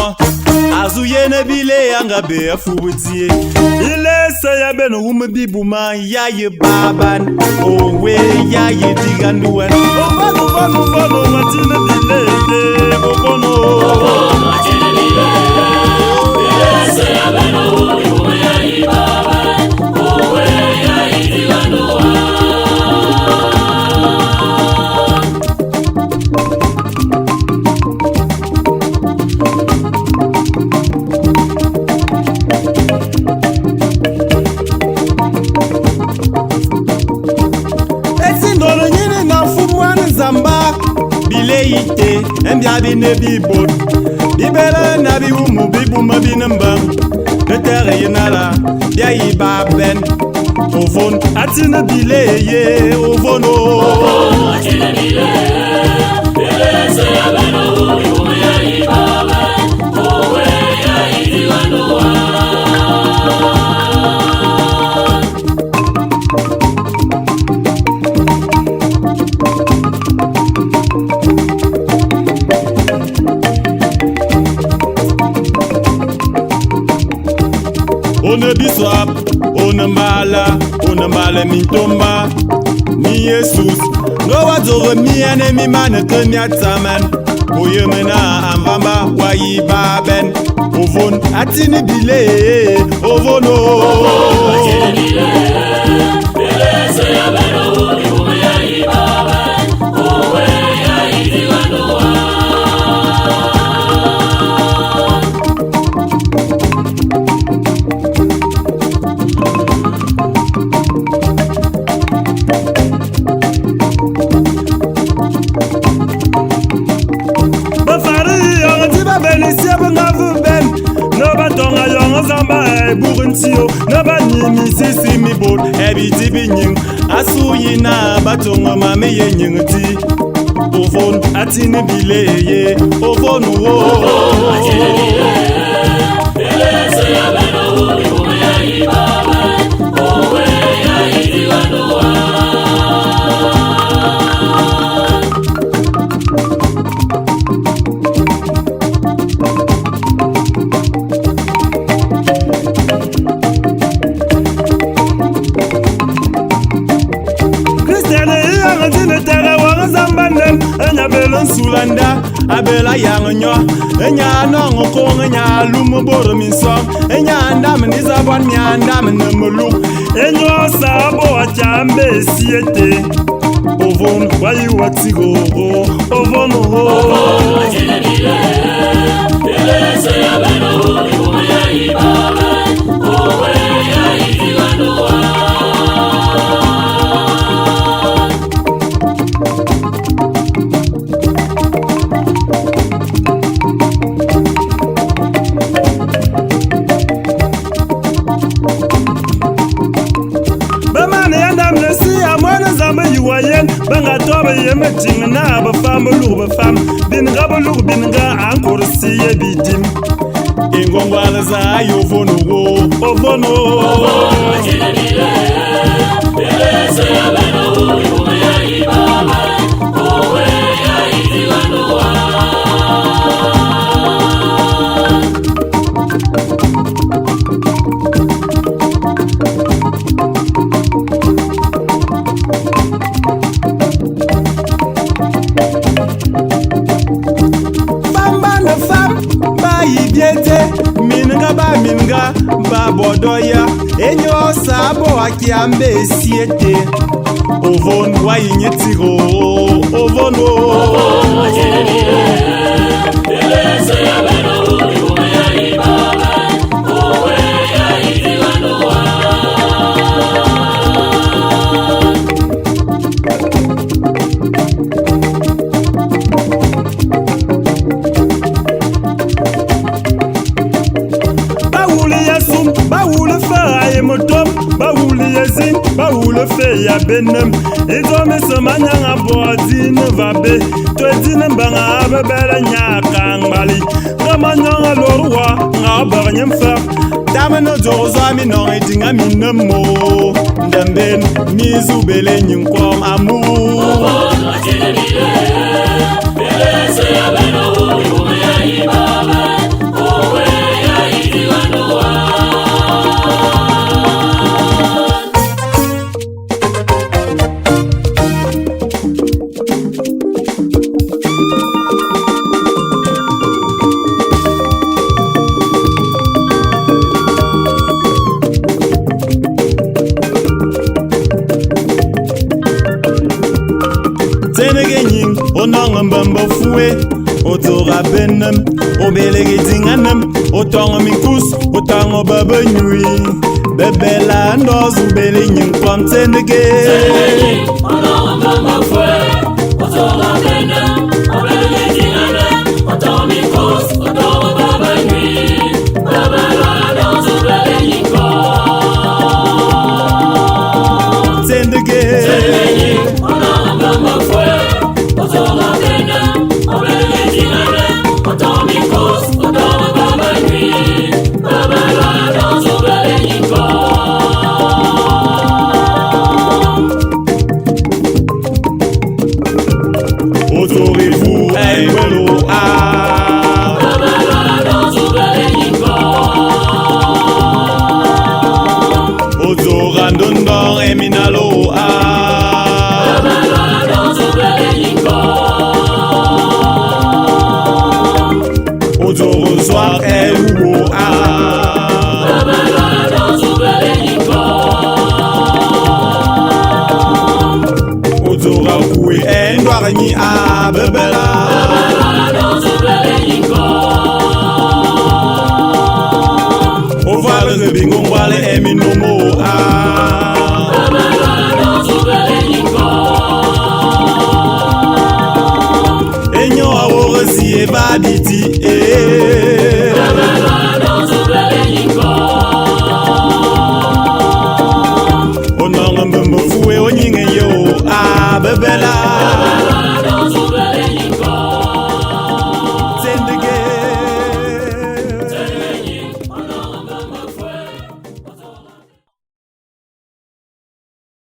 mo azu yene bile yanga be afubutie ile saya ben umebibuma yaye baban owe yaye diganduan obono matine bile obono matine bile ile saya ben umebibuma yaye baban owe yaye diganduan Bileite, embiabi ne bibot. Bibela na bi umu bibu mabinamba. Betere yenala, biayi baben. Ovon, atina bileye, ovono. Ovon, atina bileye. Bile se yabeno, umu yayi baben. Owe yayi diganoa. One biswap, one mbala mintomba, mi Jesus. No wadzore mi ane mi mane kemi ataman. Oye mena amvamba wayi baben. Ovon atini bile, ovono. Ovon atini bile, bile se yabeno ume yayi baben. Owe yayi diganoa. Buruntio, naba nyimi sisi mi bot, ebi tibi nying, asuyi na batonga mame ye nyingti. Ovon atine bile ye, ovon wo. Ovon atine bile, bile se yabeno ume yayi baben, owe yayi diganoa. Sulanda abela yangonyo enya nongo konga nya lumo boro minso enya ndam nizabon nya ndam nemulu enyo sabo achambe siete ovon wayi watigo ovon ovon ajene bile bile se yabeno ume yayi baben owe yayi diganoa. Banga tobe yeme ting na ba fam lu ba fam bin ga ba lu bin ga an kursi ye bidim ingongwala za yo vono wo ovono ajene bile bile se yabeno ume yayi baben owe yayi diganoa. Minga ba bodoya enyo sabo akiambe siete ovon wayinyetigo ovono ajene bile bile se yabeno ume yayi baben owe yayi diganoa. Baoule fe ya benem izome somanya ngabodi ne vabe to dine mbanga abela nyaka ngbali ngamanya lorwa ngabanya mfa dameno zozami no idinga minemo ndemben mizubele nyinkom amu ajene bile bile se yabeno ume yayi baben tong mbamba foué otora benem obelege dinganem otong minkus otong baba nui bebela ndozu bele nyin kwamtendege otong mbamba foué otora benem obelege dinganem otong minkus otong baba nui bebela ndozu bele nyin kwamtendege otong mbamba foué otora benem obelege dinganem otong minkus otong baba nui bebela ndozu bele nyin Autorez-vous un welo a Autorandondon eminalo a Autorosoir eluo a Autorakoué endouarni a bebela Ovale rebingo wale eminomo